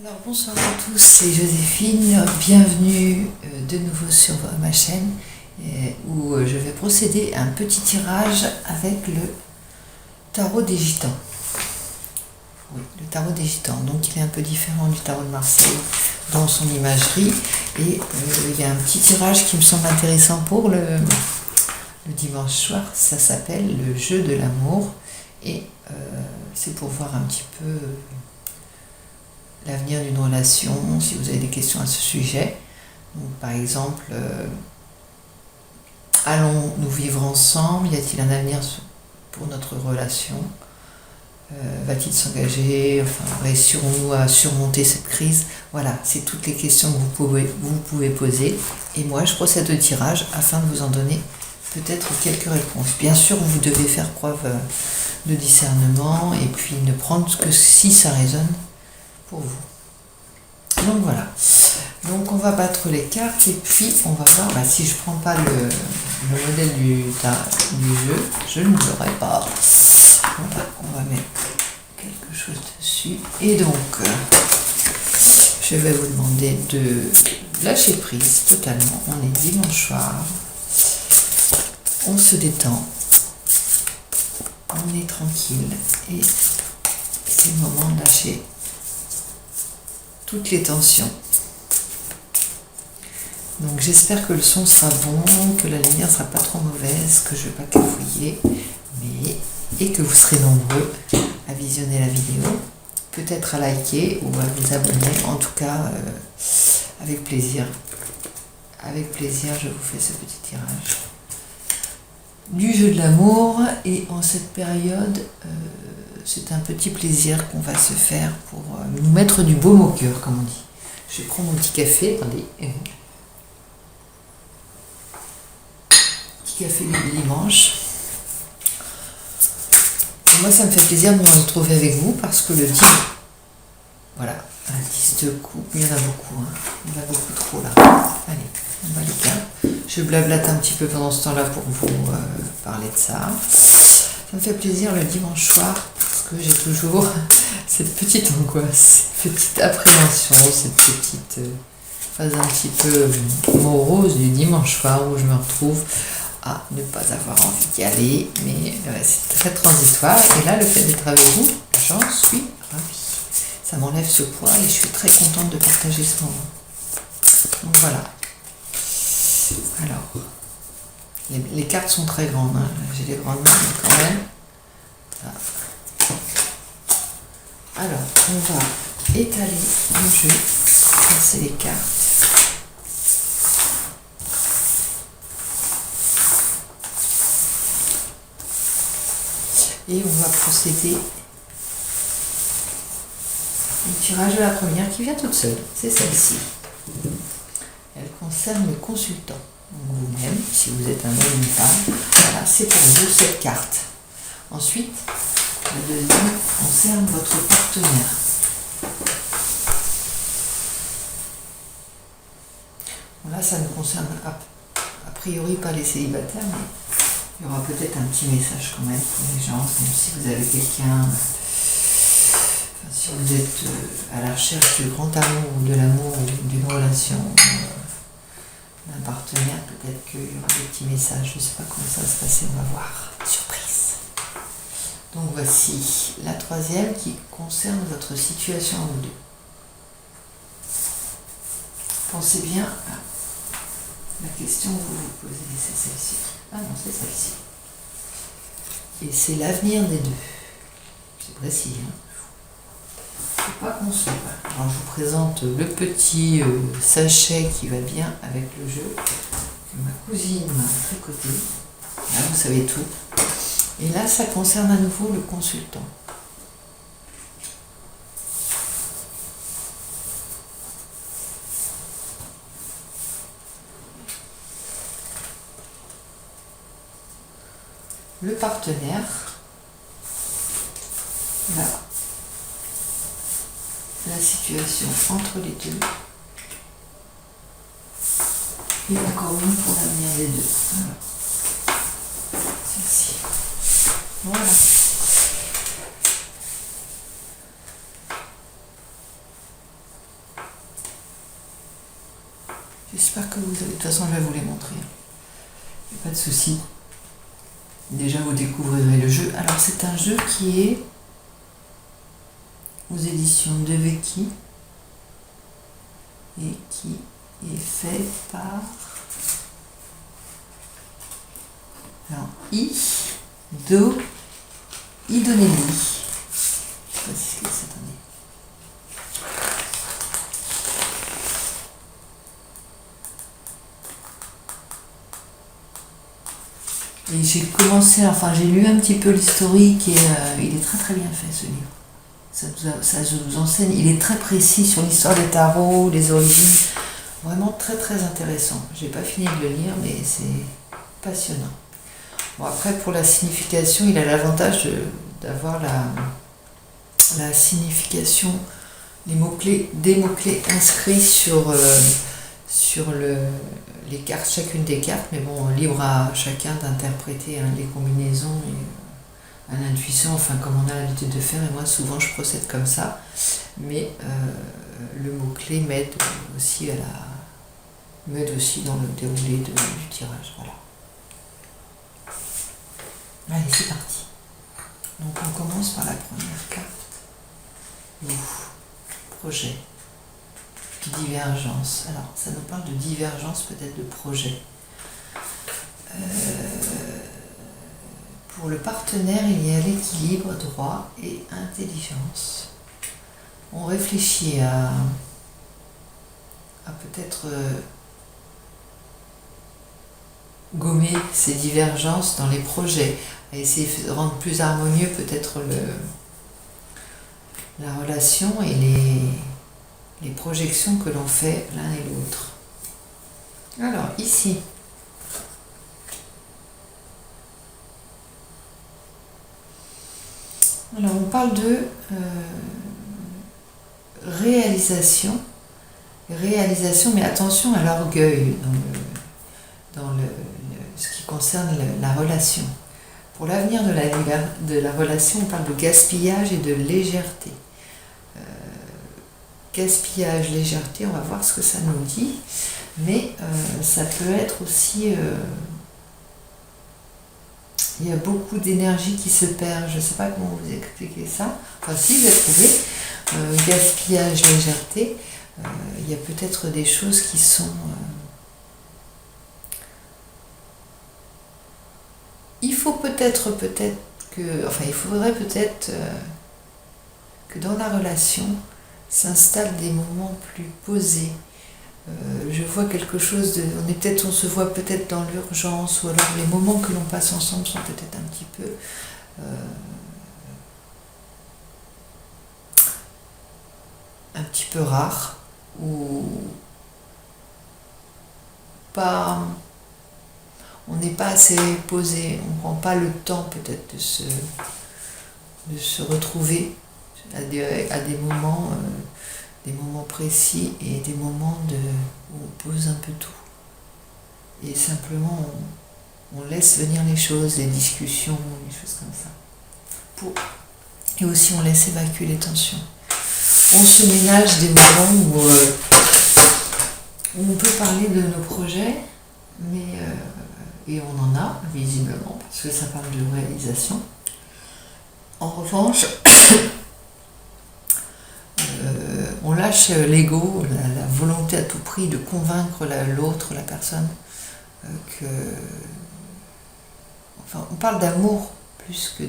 Alors bonsoir à tous, c'est Joséphine, bienvenue de nouveau sur ma chaîne où je vais procéder à un petit tirage avec le tarot des gitans. Oui, le tarot des gitans, donc il est un peu différent du tarot de Marseille dans son imagerie et il y a un petit tirage qui me semble intéressant pour le dimanche soir, ça s'appelle le jeu de l'amour et c'est pour voir un petit peu l'avenir d'une relation, si vous avez des questions à ce sujet. Donc, par exemple, allons-nous vivre ensemble? Y a-t-il un avenir pour notre relation? Va-t-il s'engager? Enfin, réussirons-nous à surmonter cette crise? Voilà, c'est toutes les questions que vous pouvez poser. Et moi, je procède au tirage afin de vous en donner peut-être quelques réponses. Bien sûr, vous devez faire preuve de discernement et puis ne prendre que si ça résonne pour vous. Donc voilà, donc on va battre les cartes et puis on va voir, si je prends pas le modèle du jeu, je ne l'aurai pas. Voilà, on va mettre quelque chose dessus et donc je vais vous demander de lâcher prise totalement. On est dimanche soir, on se détend, on est tranquille et c'est le moment de lâcher toutes les tensions. Donc j'espère que le son sera bon, que la lumière sera pas trop mauvaise, que je ne vais pas cafouiller, et que vous serez nombreux à visionner la vidéo, peut-être à liker ou à vous abonner, en tout cas avec plaisir. Avec plaisir, je vous fais ce petit tirage du jeu de l'amour et en cette période c'est un petit plaisir qu'on va se faire pour nous mettre du baume au cœur, comme on dit. Je prends mon petit café, attendez. Petit café du dimanche. Et moi, ça me fait plaisir de me retrouver avec vous parce que le 10, voilà, un 10 de coupe, il y en a beaucoup, hein. Il y en a beaucoup trop là. Allez, on va les cartes. Je blablate un petit peu pendant ce temps-là pour vous parler de ça. Ça me fait plaisir le dimanche soir parce que j'ai toujours cette petite angoisse, cette petite appréhension, cette petite phase un petit peu morose du dimanche soir où je me retrouve à ne pas avoir envie d'y aller, mais c'est très transitoire. Et là, le fait d'être avec vous, j'en suis ravie. Ça m'enlève ce poids et je suis très contente de partager ce moment. Donc voilà. Alors, les cartes sont très grandes, hein. J'ai des grandes mains, mais quand même. Alors, on va étaler le jeu, passer les cartes. Et on va procéder au tirage de la première qui vient toute seule, c'est celle-ci. Elle concerne le consultant. Vous-même, si vous êtes un homme ou une femme, voilà, c'est pour vous cette carte. Ensuite, la deuxième concerne votre partenaire. Là, ça ne concerne a priori pas les célibataires, mais il y aura peut-être un petit message quand même pour les gens, même si vous avez quelqu'un, si vous êtes à la recherche du grand amour ou de l'amour ou d'une relation, d'un partenaire, peut-être qu'il y aura des petits messages, je ne sais pas comment ça va se passer, on va voir. Surprise. Donc voici la troisième qui concerne votre situation à vous deux. Pensez bien à la question que vous vous posez, c'est celle-ci. Ah non, c'est celle-ci. Et c'est l'avenir des deux. C'est précis, hein. Faut pas qu'on se voit. Alors je vous présente le petit sachet qui va bien avec le jeu que ma cousine m'a tricoté. Là vous savez tout. Et là ça concerne à nouveau le consultant. Le partenaire, là, la situation entre les deux et encore une pour l'avenir des deux. Voilà. Celle-ci. Voilà. J'espère que vous avez... De toute façon, je vais vous les montrer. Il n'y a pas de souci. Déjà, vous découvrirez le jeu. Alors, c'est un jeu qui est aux éditions de Vecchi et qui est fait par... Alors, Idonelli. Je ne sais pas si c'est cette année. Et j'ai commencé, enfin j'ai lu un petit peu l'historique et il est très très bien fait ce livre. Ça nous enseigne, il est très précis sur l'histoire des tarots, les origines. Vraiment très très intéressant. J'ai pas fini de le lire mais c'est passionnant. Bon après pour la signification, il a l'avantage d'avoir la signification des mots-clés inscrits sur les cartes, chacune des cartes, mais bon, libre à chacun d'interpréter les combinaisons et à l'intuition, enfin comme on a l'habitude de faire, et moi souvent je procède comme ça, mais le mot-clé m'aide aussi dans le déroulé du tirage, voilà. Allez, c'est parti. Donc on commence par la première carte. Projet. Divergence. Alors, ça nous parle de divergence, peut-être de projet. Pour le partenaire, il y a l'équilibre, droit et intelligence. On réfléchit à peut-être gommer ces divergences dans les projets, à essayer de rendre plus harmonieux peut-être la relation et les projections que l'on fait l'un et l'autre. Alors, ici, alors on parle de réalisation, mais attention à l'orgueil dans ce qui concerne la relation. Pour l'avenir de la relation, on parle de gaspillage et de légèreté. Gaspillage, légèreté, on va voir ce que ça nous dit, mais ça peut être aussi... il y a beaucoup d'énergie qui se perd, je ne sais pas comment vous expliquer ça, enfin si vous avez trouvé, gaspillage, légèreté, il y a peut-être des choses qui sont... il faudrait peut-être que dans la relation, s'installent des moments plus posés. Je vois quelque chose de... on se voit peut-être dans l'urgence, ou alors les moments que l'on passe ensemble sont peut-être un petit peu... rares, ou pas... on n'est pas assez posé, on ne prend pas le temps peut-être de se retrouver à des moments précis et des moments où on pose un peu tout. Et simplement on laisse venir les choses, les discussions, les choses comme ça. Et aussi on laisse évacuer les tensions. On se ménage des moments où on peut parler de nos projets, mais et on en a visiblement parce que ça parle de réalisation. En revanche, on lâche l'ego, la volonté à tout prix de convaincre l'autre, la personne, enfin, on parle d'amour plus que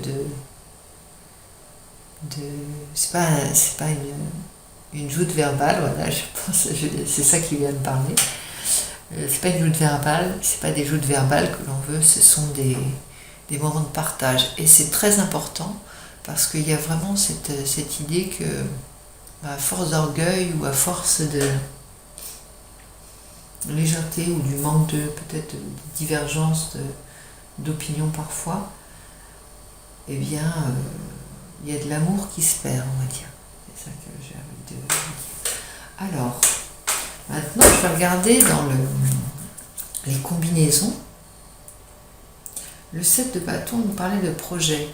c'est pas une joute verbale, voilà, je pense, c'est ça qui vient de parler. C'est pas une joute verbale, c'est pas des joutes verbales que l'on veut, ce sont des moments de partage. Et c'est très important parce qu'il y a vraiment cette idée que, à force d'orgueil ou à force de légèreté ou du manque de peut-être divergence d'opinion parfois, eh bien, il y a de l'amour qui se perd, on va dire. C'est ça que j'ai envie de dire. Alors, maintenant, je vais regarder dans les combinaisons. Le 7 de bâton nous parlait de projet.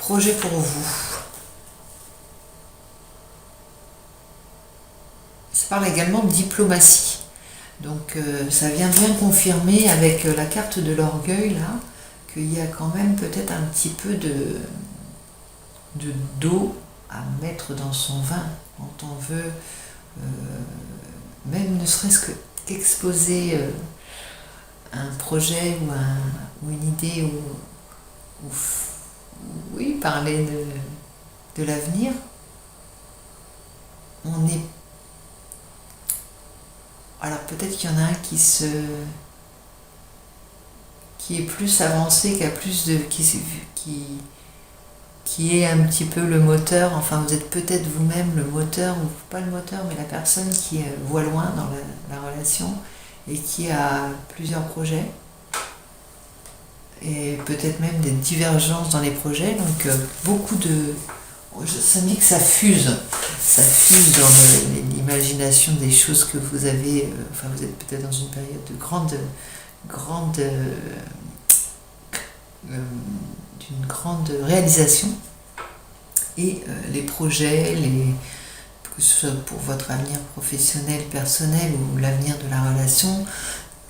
projet pour vous. Ça parle également de diplomatie. Donc ça vient bien confirmer avec la carte de l'orgueil là, qu'il y a quand même peut-être un petit peu de d'eau à mettre dans son vin quand on veut, même ne serait-ce qu'exposer un projet ou une idée ou oui, parler de l'avenir. On est... Alors peut-être qu'il y en a un qui est plus avancé, qui a plus de... qui est un petit peu le moteur, enfin vous êtes peut-être vous-même le moteur, ou pas le moteur, mais la personne qui voit loin dans la relation et qui a plusieurs projets, et peut-être même des divergences dans les projets, donc beaucoup de... Ça me dit que ça fuse dans l'imagination des choses que vous avez, enfin vous êtes peut-être dans une période de d'une grande réalisation, et les projets, que ce soit pour votre avenir professionnel, personnel ou l'avenir de la relation,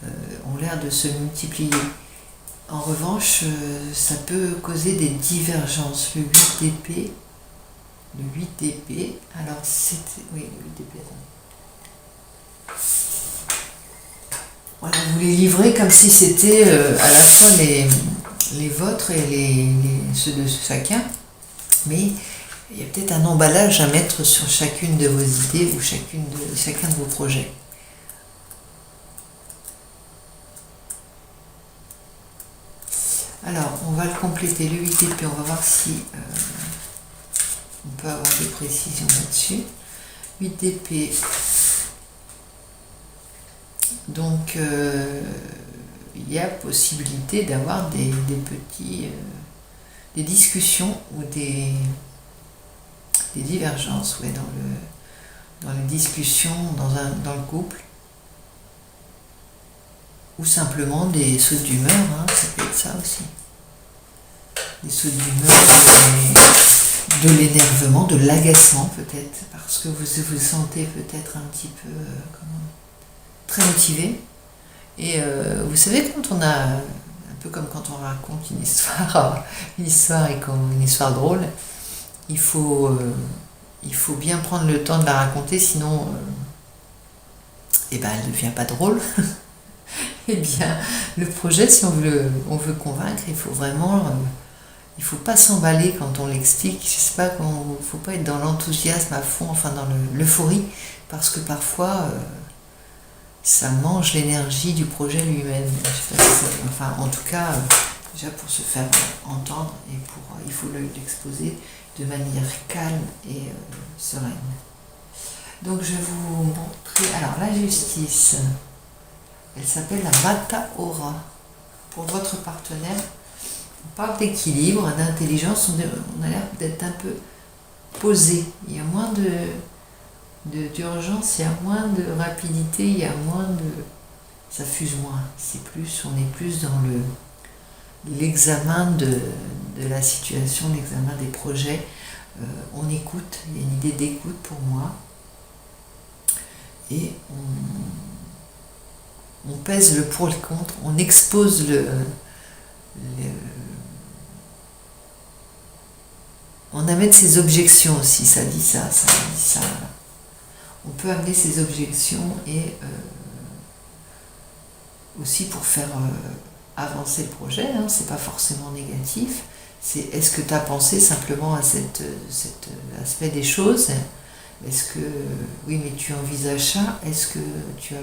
ont l'air de se multiplier. En revanche, ça peut causer des divergences. Le 8 d'épée, alors c'était... Oui, le 8 d'épée, voilà, vous les livrez comme si c'était à la fois les vôtres et ceux de chacun, mais il y a peut-être un emballage à mettre sur chacune de vos idées ou chacun de vos projets. Alors, on va le compléter, le 8 d'épée, on va voir si on peut avoir des précisions là-dessus. 8 d'épée, donc il y a possibilité d'avoir des discussions ou des divergences, ouais, dans les discussions dans le couple, ou simplement des sautes d'humeur, hein, ça peut être ça aussi. Des sautes d'humeur, de l'énervement, de l'agacement peut-être, parce que vous vous sentez peut-être un petit peu très motivé. Et vous savez, quand on a, un peu comme quand on raconte une histoire et comme une histoire drôle, il faut bien prendre le temps de la raconter, sinon elle ne devient pas drôle. Eh bien, le projet, si on veut convaincre, il faut vraiment... il ne faut pas s'emballer quand on l'explique. Je sais pas, il ne faut pas être dans l'enthousiasme à fond, enfin dans l'euphorie, parce que parfois, ça mange l'énergie du projet lui-même. Je sais pas si enfin, en tout cas, déjà pour se faire entendre, et il faut l'exposer de manière calme et sereine. Donc je vais vous montrer... Alors, la justice... Elle s'appelle la Mata Ora. Pour votre partenaire, on parle d'équilibre, d'intelligence, on a l'air d'être un peu posé. Il y a moins d'urgence, il y a moins de rapidité, il y a moins de... Ça fuse moins. On est plus dans l'examen de la situation, l'examen des projets. On écoute, il y a une idée d'écoute pour moi. Et on pèse le pour et le contre, on expose on amène ses objections aussi, ça dit ça dit ça. On peut amener ses objections et aussi pour faire avancer le projet, hein, c'est pas forcément négatif, c'est est-ce que tu as pensé simplement à cet aspect des choses, est-ce que, oui mais tu envisages ça, est-ce que tu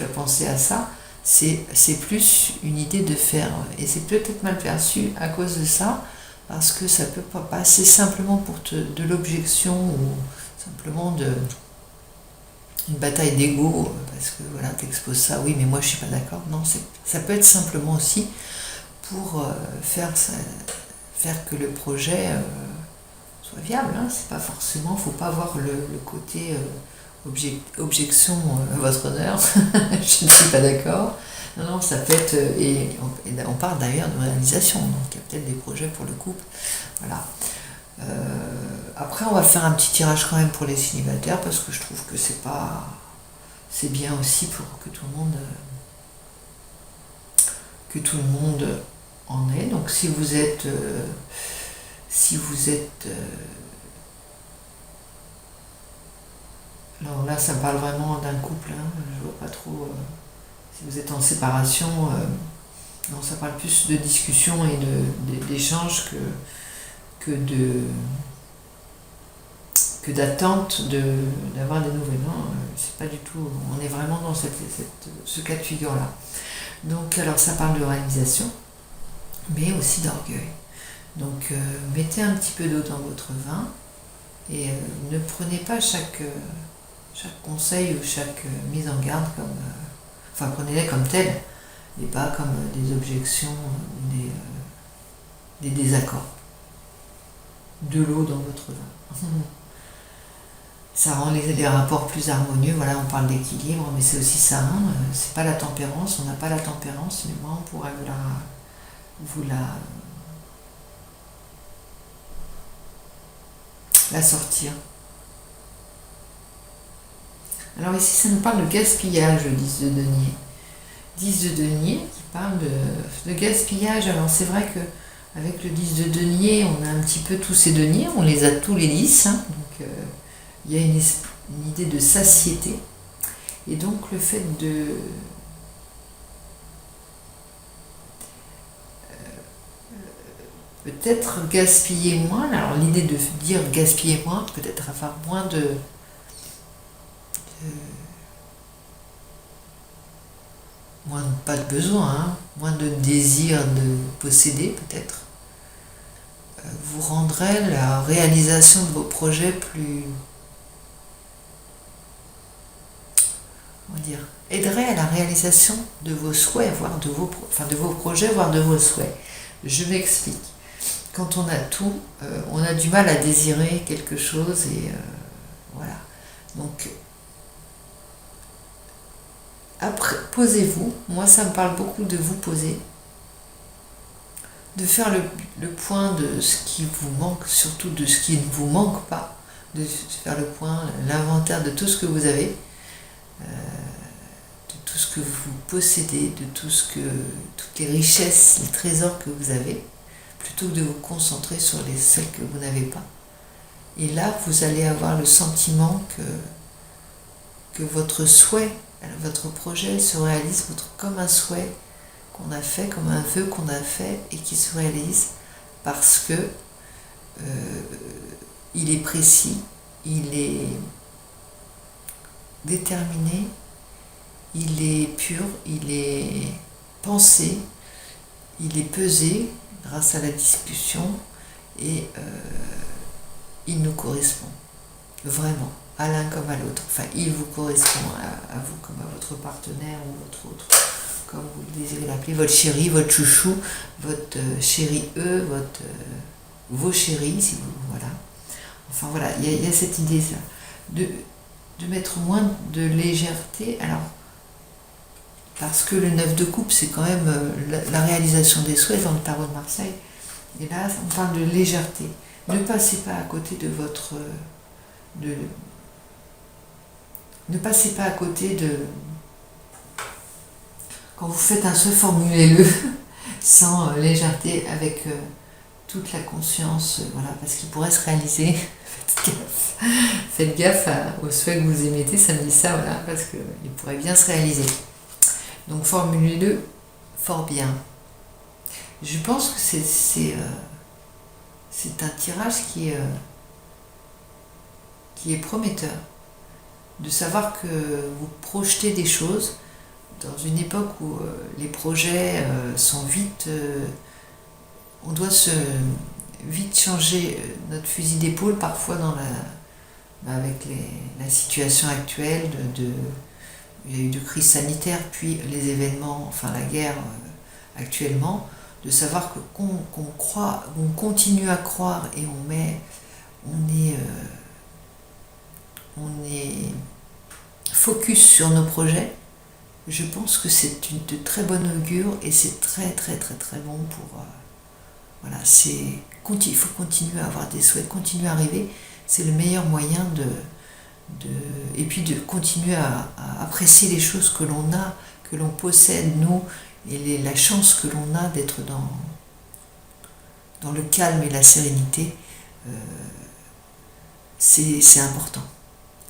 as pensé à ça, c'est plus une idée de faire, et c'est peut-être mal perçu à cause de ça, parce que ça peut pas passer simplement pour de l'objection ou simplement une bataille d'ego, parce que voilà, t'exposes ça, oui mais moi je suis pas d'accord, non, ça peut être simplement aussi pour faire que le projet soit viable, hein. C'est pas forcément, faut pas avoir le côté objection à votre honneur, je ne suis pas d'accord. Non, non, ça peut être, on parle d'ailleurs de réalisation, donc il y a peut-être des projets pour le couple. Voilà. Après, on va faire un petit tirage quand même pour les célibataires, parce que je trouve que c'est bien aussi pour que tout le monde en ait. Donc si vous êtes alors là, ça parle vraiment d'un couple, hein, je vois pas trop. Si vous êtes en séparation, non, ça parle plus de discussion et d'échange que d'attente d'avoir des nouvelles. Non, c'est pas du tout. On est vraiment dans ce cas de figure-là. Donc, alors, ça parle de réalisation, mais aussi d'orgueil. Donc, mettez un petit peu d'eau dans votre vin et ne prenez pas chaque conseil ou chaque mise en garde comme. Enfin, prenez-les comme telles et pas comme des objections ou des désaccords. De l'eau dans votre vin. Ça rend les rapports plus harmonieux. Voilà, on parle d'équilibre, mais c'est aussi ça. Hein, c'est pas la tempérance, on n'a pas la tempérance, mais moi on pourrait vous la sortir. Alors ici, ça nous parle de gaspillage, le 10 de denier. 10 de denier qui parle de gaspillage. Alors c'est vrai que avec le 10 de denier, on a un petit peu tous ces deniers, on les a tous les 10. Hein, donc il y a une idée de satiété. Et donc le fait de peut-être gaspiller moins. Alors l'idée de dire gaspiller moins, peut-être avoir moins moins pas de besoin, hein, moins de désir de posséder peut-être, vous rendrait la réalisation de vos projets plus, on va dire, aiderait à la réalisation de vos souhaits, voire de vos projets, voire de vos souhaits. Je m'explique. Quand on a tout, on a du mal à désirer quelque chose et voilà. Donc après, posez-vous. Moi, ça me parle beaucoup de vous poser, de faire le point de ce qui vous manque, surtout de ce qui ne vous manque pas, de faire le point, l'inventaire de tout ce que vous avez, de tout ce que vous possédez, de toutes les richesses, les trésors que vous avez, plutôt que de vous concentrer sur celles que vous n'avez pas. Et là, vous allez avoir le sentiment que votre souhait, votre projet se réalise comme un souhait qu'on a fait, comme un vœu qu'on a fait et qui se réalise parce que il est précis, il est déterminé, il est pur, il est pensé, il est pesé grâce à la discussion et il nous correspond vraiment, à l'un comme à l'autre. Enfin, il vous correspond à vous comme à votre partenaire ou votre autre, comme vous le désirez l'appeler, votre chéri, votre chouchou, votre chéri vos chéris, si vous, voilà. Enfin voilà, il y a cette idée-là, de mettre moins de légèreté, alors, parce que le 9 de coupe, c'est quand même la réalisation des souhaits dans le tarot de Marseille, et là, on parle de légèreté. Ne passez pas à côté de votre... ne passez pas à côté de... Quand vous faites un souhait, formulez-le sans légèreté, avec toute la conscience, voilà, parce qu'il pourrait se réaliser. Faites gaffe au souhait que vous émettez, ça me dit ça, voilà, parce qu'il pourrait bien se réaliser. Donc formulez-le fort bien. Je pense que c'est un tirage qui est prometteur, de savoir que vous projetez des choses dans une époque où les projets sont vite... on doit vite changer notre fusil d'épaule parfois avec la situation actuelle il y a eu de crise sanitaire, puis les événements, enfin la guerre actuellement, de savoir qu'on croit, on continue à croire et on est focus sur nos projets, je pense que c'est de très bonne augure et c'est très très très très bon pour... voilà, il faut continuer à avoir des souhaits, continuer à rêver. C'est le meilleur moyen et puis de continuer à apprécier les choses que l'on a, que l'on possède, nous, et la chance que l'on a d'être dans le calme et la sérénité. C'est important.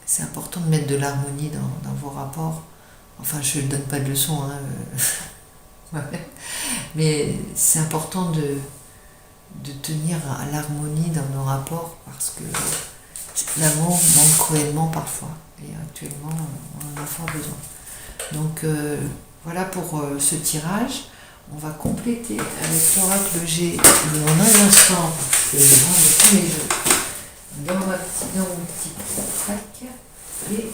C'est important de mettre de l'harmonie dans vos rapports. Enfin, je ne donne pas de leçons, hein, mais c'est important de tenir à l'harmonie dans nos rapports parce que l'amour manque cruellement parfois et actuellement on en a fort besoin. Donc voilà pour ce tirage. On va compléter avec l'oracle G en un instant parce que je range tous mes jeux dans mon petit sac et même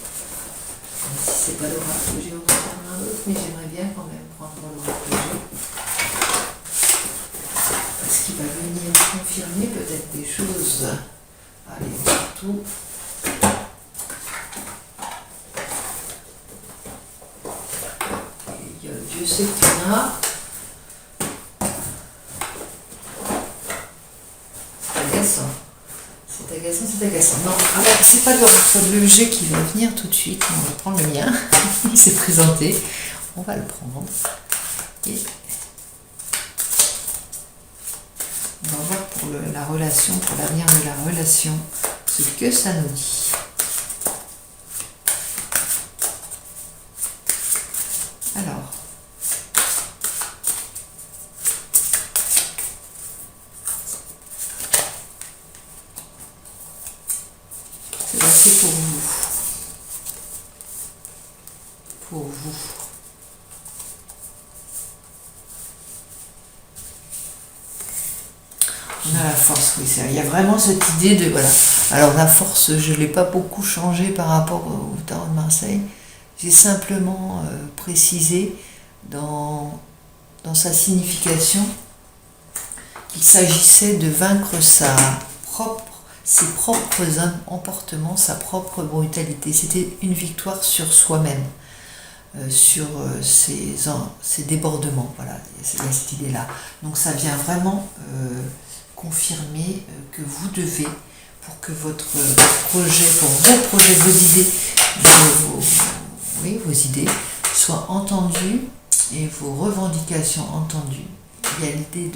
si c'est pas l'oracle G, on va faire un autre, mais j'aimerais bien quand même prendre l'oracle G parce qu'il va venir confirmer peut-être des choses. Allez, surtout. Et Dieu sait qu'il y en a. C'est agaçant. C'est agaçant, c'est agaçant. Non, alors c'est pas le G qui va venir tout de suite. On va prendre le mien. Il s'est présenté. On va le prendre. Et on va voir pour la relation, pour l'avenir de la relation, ce que ça nous dit. Alors, c'est pour vous. Pour vous. On a la force, oui, il y a vraiment cette idée de, voilà. Alors la force, je ne l'ai pas beaucoup changé par rapport au Tarot de Marseille. J'ai simplement précisé dans sa signification qu'il s'agissait de vaincre ses propres emportements, sa propre brutalité. C'était une victoire sur soi-même, sur ses débordements. Voilà, il y a cette idée-là. Donc ça vient vraiment confirmer que vous devez, pour que votre projet, pour vos projets, vos idées, vos idées soient entendues et vos revendications entendues. Il y a l'idée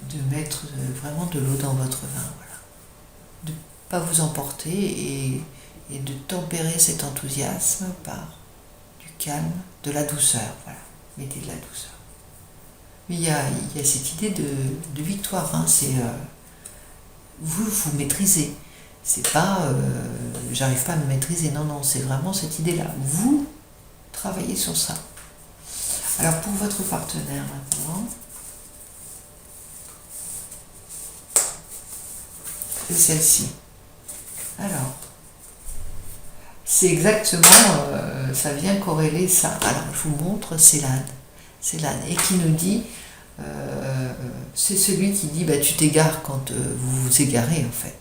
de mettre vraiment de l'eau dans votre vin, voilà. De ne pas vous emporter et de tempérer cet enthousiasme par du calme, de la douceur, voilà. Mettez de la douceur. Mais il y a cette idée de victoire, hein. C'est vous maîtrisez. C'est pas j'arrive pas à me maîtriser, non, c'est vraiment cette idée-là. Vous travaillez sur ça. Alors pour votre partenaire maintenant, c'est celle-ci. Alors, c'est exactement, ça vient corréler ça. Alors je vous montre, c'est l'âne. C'est l'âne. Et qui nous dit, c'est celui qui dit, bah, tu t'égares quand vous vous égarez en fait.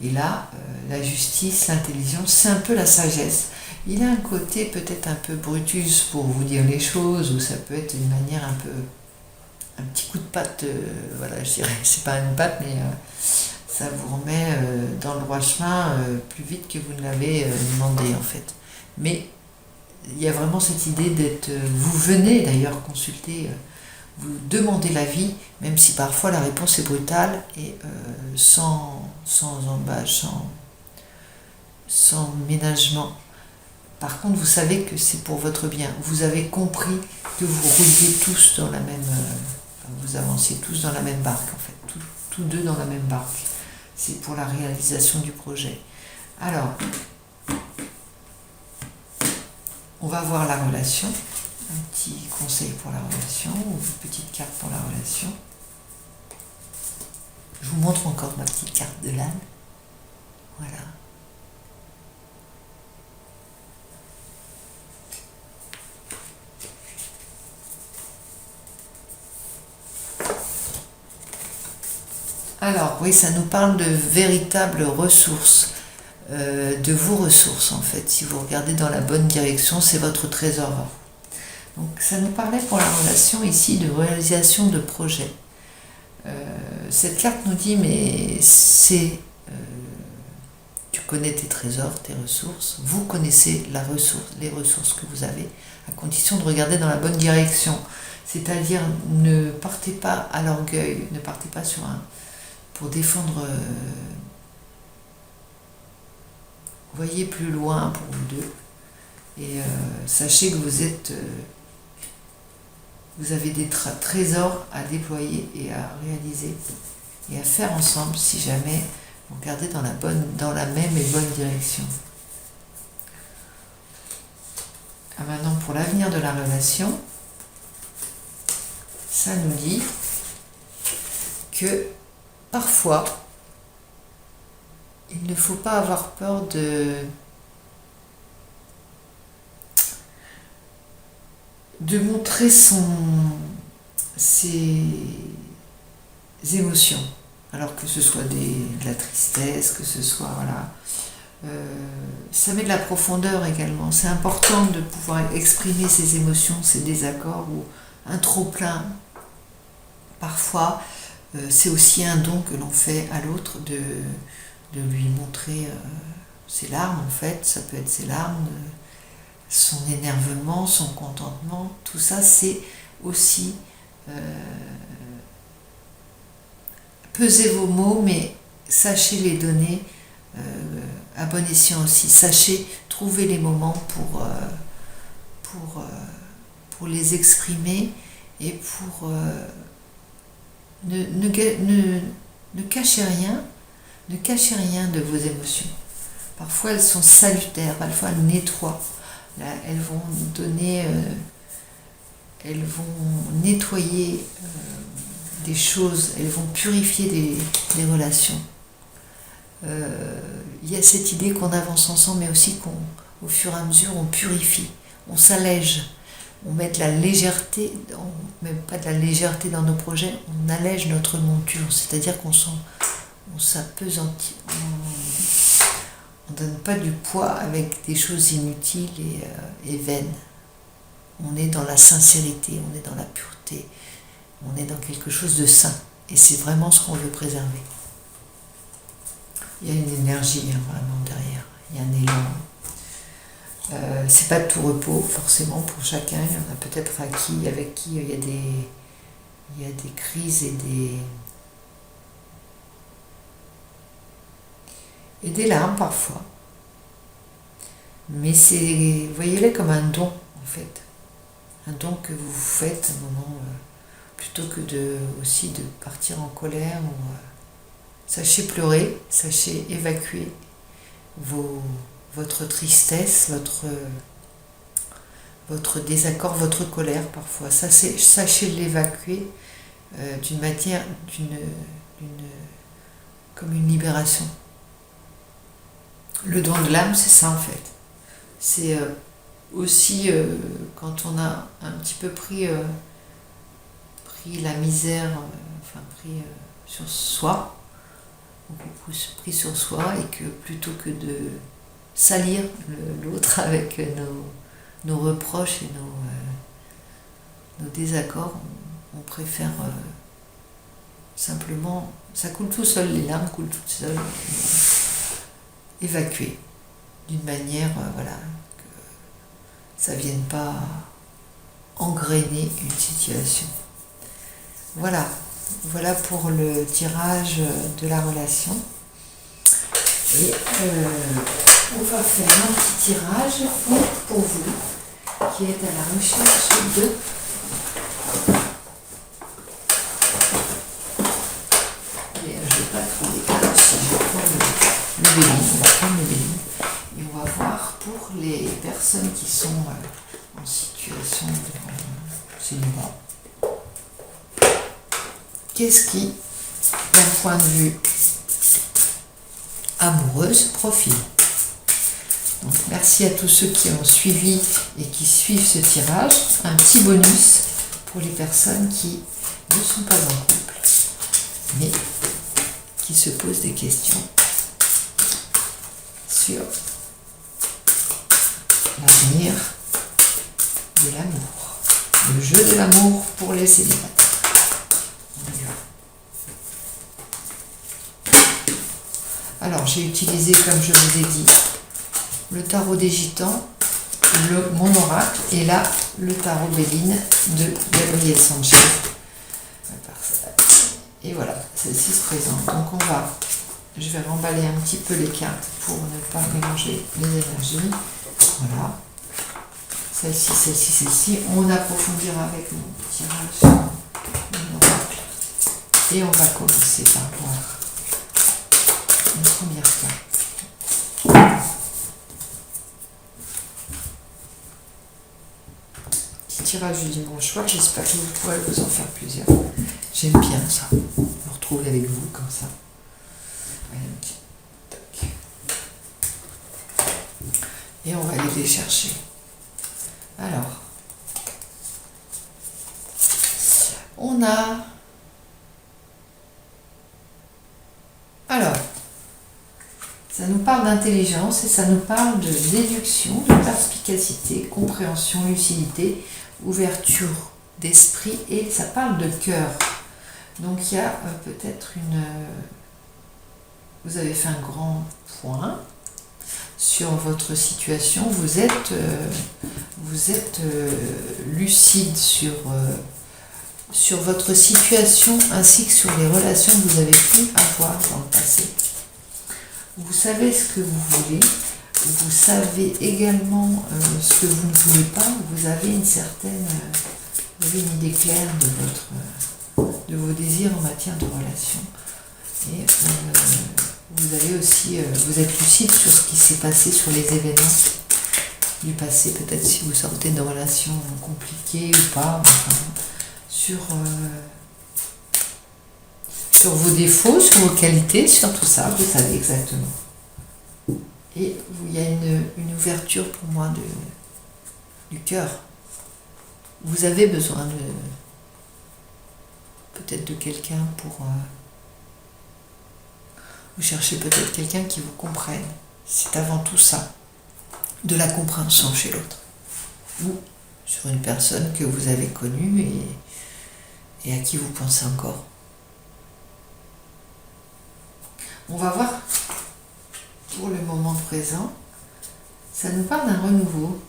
Et là, la justice, l'intelligence, c'est un peu la sagesse. Il a un côté peut-être un peu brutus pour vous dire les choses, ou ça peut être une manière un petit coup de patte, voilà, je dirais, c'est pas une patte, mais ça vous remet dans le droit chemin plus vite que vous ne l'avez demandé en fait. Mais il y a vraiment cette idée d'être... vous venez d'ailleurs consulter, vous demandez l'avis, même si parfois la réponse est brutale et sans embâche, sans ménagement. Par contre, vous savez que c'est pour votre bien. Vous avez compris que vous rouliez tous dans la même... vous avanciez tous dans la même barque en fait, tous deux dans la même barque. C'est pour la réalisation du projet. Alors, on va voir la relation. Un petit conseil pour la relation, ou une petite carte pour la relation. Je vous montre encore ma petite carte de l'âne. Voilà. Alors, oui, ça nous parle de véritables ressources. de vos ressources en fait. Si vous regardez dans la bonne direction, c'est votre trésor. Donc ça nous parlait pour la relation ici de réalisation de projets. Cette carte nous dit mais c'est tu connais tes trésors, tes ressources, vous connaissez les ressources que vous avez, à condition de regarder dans la bonne direction. C'est-à-dire ne partez pas à l'orgueil, ne partez pas pour défendre. Voyez plus loin pour vous deux et sachez que vous avez des trésors à déployer et à réaliser et à faire ensemble si jamais vous regardez dans la même et bonne direction. Maintenant pour l'avenir de la relation, ça nous dit que parfois il ne faut pas avoir peur de montrer ses émotions, alors que ce soit de la tristesse, que ce soit, voilà. Ça met de la profondeur également. C'est important de pouvoir exprimer ses émotions, ses désaccords ou un trop-plein. Parfois, c'est aussi un don que l'on fait à l'autre de lui montrer ses larmes en fait, ça peut être ses larmes, son énervement, son contentement, tout ça c'est aussi pesez vos mots mais sachez les donner à bon escient aussi, sachez trouver les moments pour les exprimer et pour ne cachez rien. Ne cachez rien de vos émotions. Parfois elles sont salutaires, parfois elles nettoient. Là, elles vont nettoyer des choses, elles vont purifier des relations. Il y a cette idée qu'on avance ensemble, mais aussi qu'au fur et à mesure on purifie, on s'allège, on met de la légèreté, on met pas de la légèreté dans nos projets, on allège notre monture, c'est-à-dire qu'on s'apesantit, on ne donne pas du poids avec des choses inutiles et vaines. On est dans la sincérité, on est dans la pureté, on est dans quelque chose de sain. Et c'est vraiment ce qu'on veut préserver. Il y a une énergie vraiment derrière, il y a un élan. C'est pas de tout repos forcément pour chacun, il y en a peut-être avec qui il y a des crises et des larmes parfois. Mais voyez-les comme un don en fait. Un don que vous faites à un moment, plutôt que aussi de partir en colère. Sachez pleurer, sachez évacuer votre tristesse, votre désaccord, votre colère parfois. Sachez l'évacuer d'une manière, comme une libération. Le don de l'âme, c'est ça en fait. C'est aussi quand on a un petit peu pris la misère, pris sur soi, beaucoup pris sur soi, et que plutôt que de salir l'autre avec nos reproches et nos désaccords, on préfère simplement, ça coule tout seul, les larmes coulent toutes seules, évacuer d'une manière que ça ne vienne pas engrainer une situation. Voilà pour le tirage de la relation. Et on va faire un petit tirage pour vous qui êtes à la recherche de je ne vais pas trouver si je prends le béni, on va prendre le béni et on va voir pour les personnes qui sont en situation de célibat. Qu'est-ce qui, d'un point de vue amoureuse, profile. Donc merci à tous ceux qui ont suivi et qui suivent ce tirage. Un petit bonus pour les personnes qui ne sont pas en couple, mais qui se posent des questions sur l'avenir de l'amour. Le jeu de l'amour pour les célibataires. Alors, j'ai utilisé, comme je vous ai dit, le tarot des gitans, mon oracle, et là, le tarot Béline de Gabriel Sanchez. Et voilà, celle-ci se présente. Donc, je vais remballer un petit peu les cartes pour ne pas mélanger les énergies. Voilà. Celle-ci, celle-ci, celle-ci. On approfondira avec mon tirage sur mon oracle. Et on va commencer par voir une première carte. Petit tirage du dimanche soir, j'espère que vous pourrez vous en faire plusieurs. J'aime bien ça, me retrouver avec vous comme ça. Et on va aller les chercher. Alors, on a... Alors, ça nous parle d'intelligence et ça nous parle de déduction, de perspicacité, compréhension, lucidité, ouverture d'esprit et ça parle de cœur. Donc il y a peut-être une... Vous avez fait un grand point sur votre situation. Vous êtes lucide sur votre situation ainsi que sur les relations que vous avez pu avoir dans le passé. Vous savez ce que vous voulez. Vous savez également ce que vous ne voulez pas. Vous avez une idée claire de vos désirs en matière de relation. Et vous avez aussi, vous êtes lucide sur ce qui s'est passé, sur les événements du passé, peut-être si vous sortez de relations compliquées ou pas, enfin, sur vos défauts, sur vos qualités, sur tout ça, vous savez exactement. Et il y a une ouverture pour moi du cœur. Vous avez besoin peut-être de quelqu'un pour... vous cherchez peut-être quelqu'un qui vous comprenne. C'est avant tout ça, de la compréhension chez l'autre. Ou sur une personne que vous avez connue et à qui vous pensez encore. On va voir pour le moment présent. Ça nous parle d'un renouveau,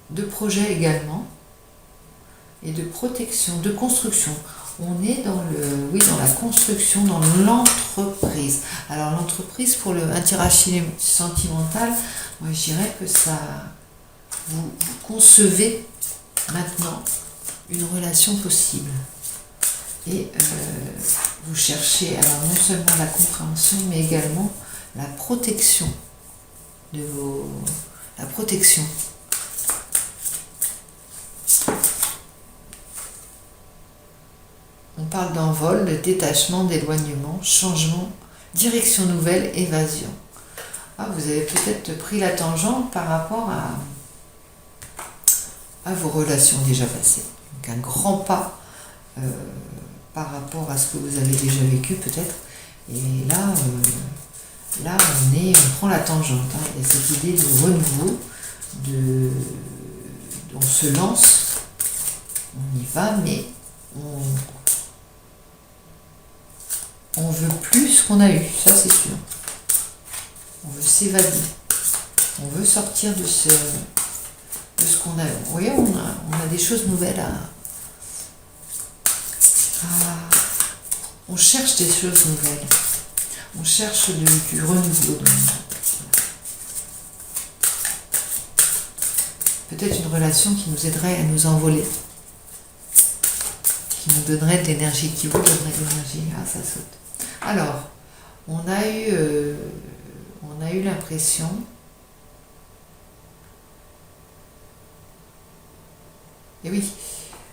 de projet également, et de protection, de construction. On est dans la construction, dans l'entreprise. Alors l'entreprise, pour un tirage sentimental, moi je dirais que ça, vous concevez maintenant une relation possible. Et vous cherchez alors non seulement la compréhension, mais également la protection la protection. On parle d'envol, de détachement, d'éloignement, changement, direction nouvelle, évasion. Ah, vous avez peut-être pris la tangente par rapport à vos relations déjà passées. Donc un grand pas par rapport à ce que vous avez déjà vécu peut-être. Et là, on prend la tangente. Hein. Il y a cette idée de renouveau, on se lance, on y va, mais on veut plus ce qu'on a eu, ça c'est sûr. On veut s'évader. On veut sortir de ce qu'on a eu. Vous voyez, on a des choses nouvelles on cherche des choses nouvelles. On cherche du renouveau. Peut-être une relation qui nous aiderait à nous envoler. Qui nous donnerait de l'énergie, qui vous donnerait de l'énergie. Ah, ça saute. Alors, on a eu l'impression et oui,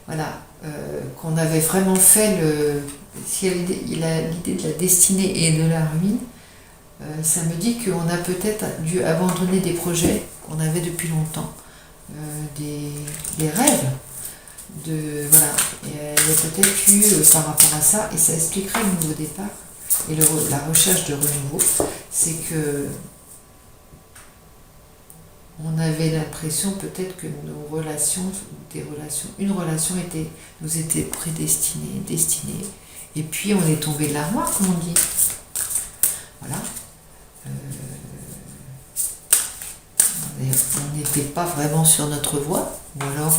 voilà, qu'on avait vraiment fait l'idée de la destinée et de la ruine, ça me dit qu'on a peut-être dû abandonner des projets qu'on avait depuis longtemps, des rêves. Voilà. Et il y a peut-être eu par rapport à ça, et ça expliquerait le nouveau départ et la recherche de renouveau, c'est que on avait l'impression peut-être que nos relations, une relation nous était prédestinée, destinée. Et puis on est tombé de l'armoire, comme on dit. Voilà. On n'était pas vraiment sur notre voie, ou alors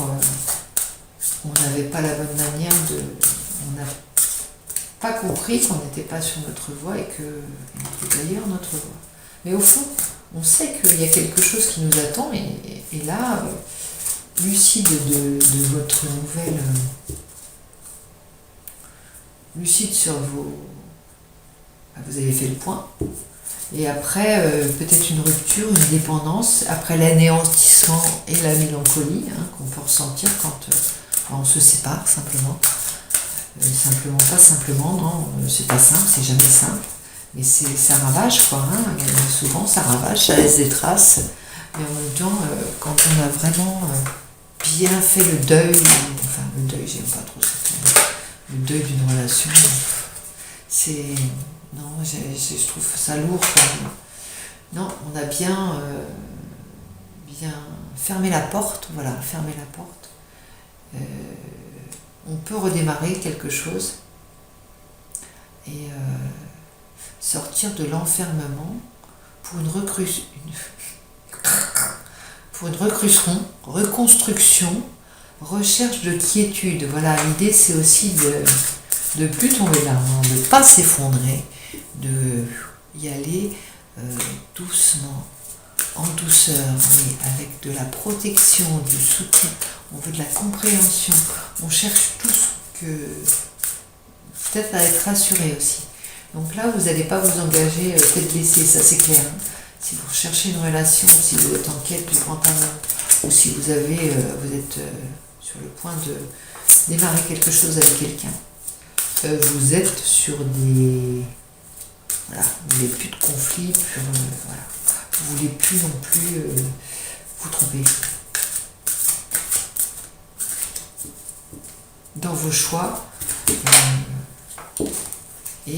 on n'avait pas la bonne manière de... On n'a pas compris qu'on n'était pas sur notre voie et qu'on était d'ailleurs notre voie. Mais au fond, on sait qu'il y a quelque chose qui nous attend et là, lucide de votre nouvelle... lucide sur vos... Vous avez fait le point. Et après, peut-être une rupture, une dépendance, après l'anéantissement et la mélancolie qu'on peut ressentir quand on se sépare simplement. Pas simplement, non, c'est pas simple, c'est jamais simple. Mais ça ravage, quoi. Souvent, ça ravage, ça laisse des traces. Mais en même temps, quand on a vraiment bien fait le deuil, enfin le deuil, j'aime pas trop ça, le deuil d'une relation, c'est... Non, je trouve ça lourd quand même. Non, on a bien fermé la porte, voilà, fermé la porte. On peut redémarrer quelque chose et sortir de l'enfermement pour une reconstruction, recherche de quiétude. Voilà, l'idée c'est aussi de plus tomber là, de ne pas s'effondrer, de y aller doucement, en douceur, mais avec de la protection, du soutien. On veut de la compréhension. On cherche tout ce que... Peut-être à être rassuré aussi. Donc là, vous n'allez pas vous engager tête baissée, ça c'est clair. Si vous recherchez une relation, si vous êtes en quête du grand amour, ou si vous êtes sur le point de démarrer quelque chose avec quelqu'un, vous êtes sur des... Voilà, vous voulez plus de conflits, voilà. Vous voulez plus non plus vous tromper. Dans vos choix et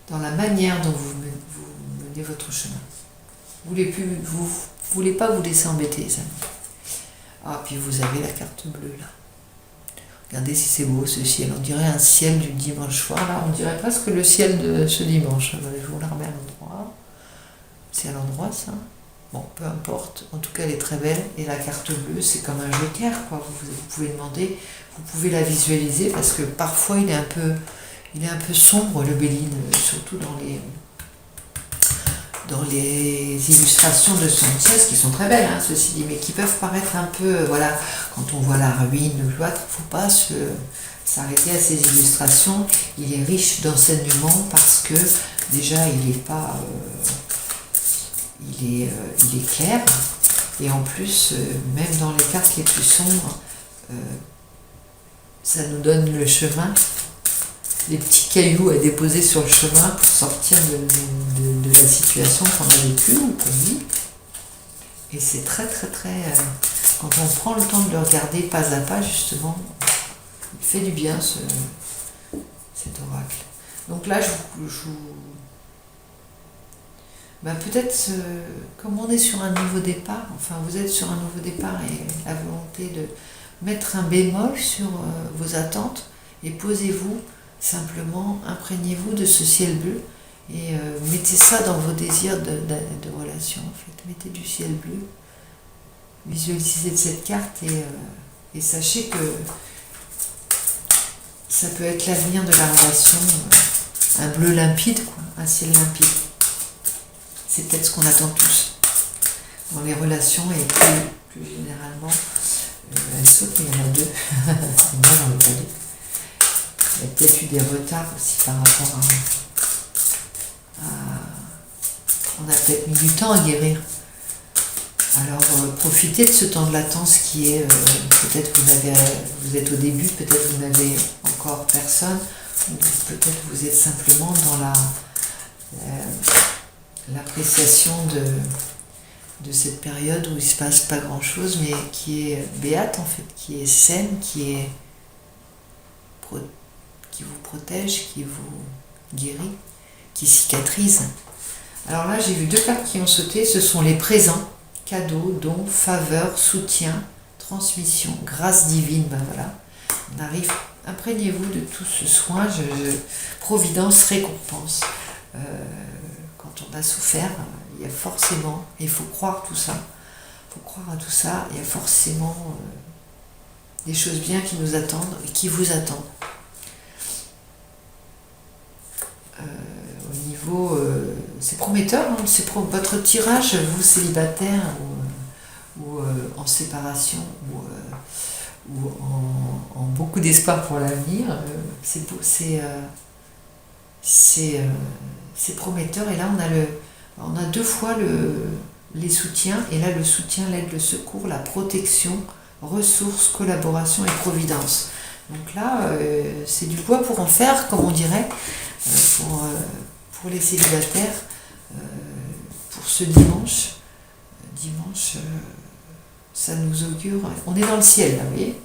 dans la manière dont vous menez votre chemin. Vous voulez pas vous laisser embêter, les amis. Ah, puis vous avez la carte bleue là. Regardez si c'est beau ce ciel. On dirait un ciel du dimanche soir. Là, on dirait presque le ciel de ce dimanche. Je vous la remets à l'endroit. C'est à l'endroit ça. Bon, peu importe. En tout cas, elle est très belle. Et la carte bleue, c'est comme un joker, quoi. Vous pouvez demander, vous pouvez la visualiser parce que parfois il est un peu sombre le Béline, surtout dans les illustrations de Sanchez, qui sont très belles, ceci dit, mais qui peuvent paraître un peu, voilà, quand on voit la ruine, le cloître, il ne faut pas s'arrêter à ces illustrations. Il est riche d'enseignements parce que déjà il est pas, il est clair, et en plus, même dans les cartes les plus sombres, ça nous donne le chemin, des petits cailloux à déposer sur le chemin pour sortir de la situation qu'on a vécue ou qu'on vit. Et c'est très très très... quand on prend le temps de le regarder pas à pas, justement, il fait du bien cet oracle. Donc là, peut-être, comme on est sur un nouveau départ, enfin vous êtes sur un nouveau départ et la volonté de mettre un bémol sur vos attentes et posez-vous simplement, imprégnez-vous de ce ciel bleu et mettez ça dans vos désirs de relation en fait. Mettez du ciel bleu, visualisez cette carte et sachez que ça peut être l'avenir de la relation, un bleu limpide, quoi, un ciel limpide. C'est peut-être ce qu'on attend tous dans les relations et plus généralement, elles sautent, mais il y en a deux. C'est bien dans le cadeau. Il y a peut-être eu des retards aussi par rapport à... On a peut-être mis du temps à guérir. Alors profitez de ce temps de latence qui est... peut-être vous êtes au début, peut-être vous n'avez encore personne, ou peut-être vous êtes simplement dans l'appréciation de cette période où il ne se passe pas grand-chose, mais qui est béate en fait, qui est saine, qui vous protège, qui vous guérit, qui cicatrise. Alors là, j'ai vu 2 cartes qui ont sauté. Ce sont les présents, cadeaux, dons, faveurs, soutien, transmission, grâce divine. Ben voilà, on arrive. Imprégnez-vous de tout ce soin. Providence, récompense. Quand on a souffert, il y a forcément, et il faut croire tout ça. Il faut croire à tout ça. Il y a forcément des choses bien qui nous attendent et qui vous attendent. Au niveau, c'est prometteur, hein, votre tirage, vous célibataire ou en séparation ou en beaucoup d'espoir pour l'avenir, c'est prometteur. Et là, on a 2 fois les soutiens, et là, le soutien, l'aide, le secours, la protection, ressources, collaboration et providence. Donc là, c'est du bois pour en faire, comme on dirait, pour les célibataires, pour ce dimanche. Ça nous augure. On est dans le ciel, là, vous voyez ?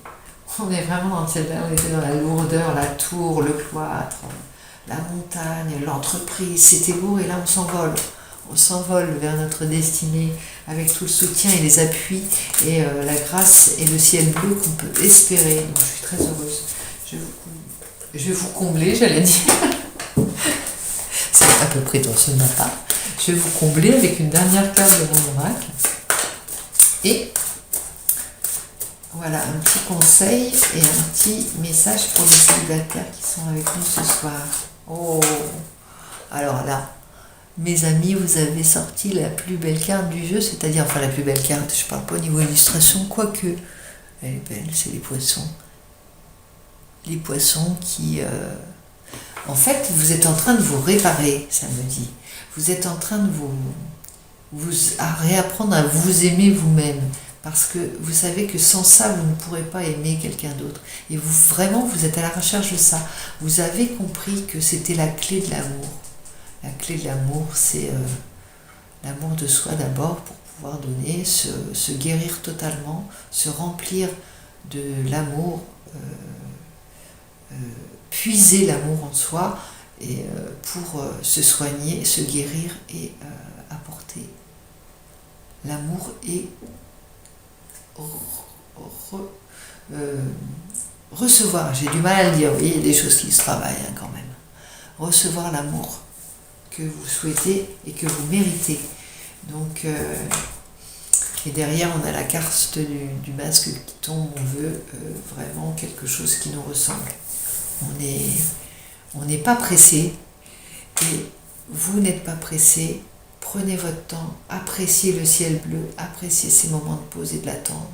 On est vraiment dans le ciel. Là, on était dans la lourdeur, la tour, le cloître, la montagne, l'entreprise. C'était beau, et là, on s'envole. On s'envole vers notre destinée avec tout le soutien et les appuis et la grâce et le ciel bleu qu'on peut espérer. Donc, je suis très heureuse. Je vais vous combler, j'allais dire. C'est un peu prétentieux de ma part. Je vais vous combler avec une dernière carte de mon oracle. Et voilà, un petit conseil et un petit message pour les célibataires qui sont avec nous ce soir. Oh, alors là, mes amis, vous avez sorti la plus belle carte du jeu, c'est-à-dire, enfin la plus belle carte, je parle pas au niveau illustration, quoique, elle est belle, c'est les poissons. Les poissons qui... en fait, vous êtes en train de vous réparer, ça me dit. Vous êtes en train de à réapprendre à vous aimer vous-même. Parce que vous savez que sans ça, vous ne pourrez pas aimer quelqu'un d'autre. Et vous êtes à la recherche de ça. Vous avez compris que c'était la clé de l'amour. La clé de l'amour, c'est l'amour de soi d'abord pour pouvoir donner, se guérir totalement, se remplir de l'amour, puiser l'amour en soi et pour se soigner, se guérir et apporter l'amour et recevoir. J'ai du mal à le dire, oui, il y a des choses qui se travaillent quand même. Recevoir l'amour que vous souhaitez et que vous méritez. Donc, et derrière, on a la carte du masque qui tombe. On veut vraiment quelque chose qui nous ressemble. On n'est pas pressé, et vous n'êtes pas pressé. Prenez votre temps, appréciez le ciel bleu, appréciez ces moments de pause et de l'attente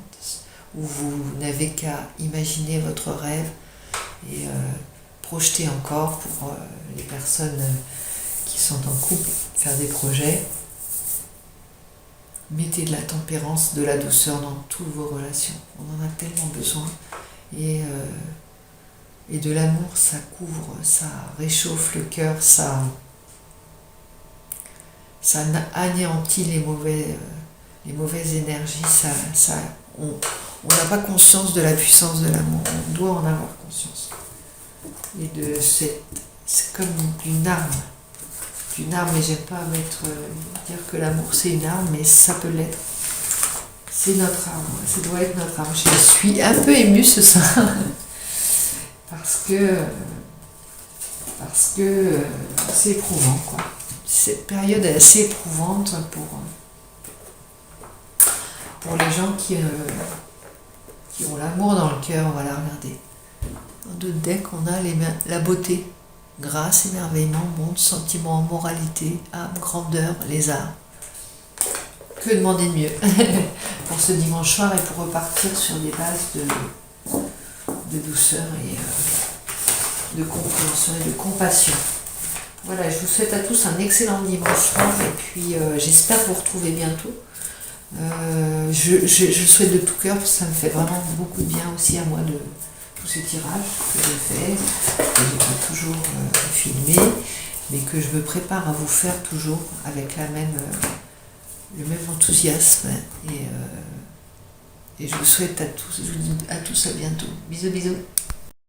où vous n'avez qu'à imaginer votre rêve et projeter encore pour les personnes qui sont en couple, faire des projets. Mettez de la tempérance, de la douceur dans toutes vos relations. On en a tellement besoin. Et de l'amour, ça couvre, ça réchauffe le cœur, ça anéantit les mauvaises énergies. On n'a pas conscience de la puissance de l'amour. On doit en avoir conscience. Et c'est comme une arme. Une arme, et j'aime pas dire que l'amour c'est une arme, mais ça peut l'être. C'est notre arme, ça doit être notre arme. Je suis un peu émue ce soir parce que c'est éprouvant, quoi. Cette période est assez éprouvante pour les gens qui ont l'amour dans le cœur. Voilà, regardez. Dans d'autres decks, on a la beauté. Grâce, émerveillement, monde, sentiment, moralité, âme, grandeur, les arts. Que demander de mieux pour ce dimanche soir et pour repartir sur des bases de douceur et de compréhension et de compassion. Voilà, je vous souhaite à tous un excellent dimanche soir et puis j'espère vous retrouver bientôt. Je le souhaite de tout cœur parce que ça me fait vraiment beaucoup de bien aussi à moi de tous ces tirages que je fais, que je n'ai pas toujours filmé, mais que je me prépare à vous faire toujours avec le même enthousiasme. Et je vous souhaite à tous, je vous dis à tous à bientôt. Bisous, bisous.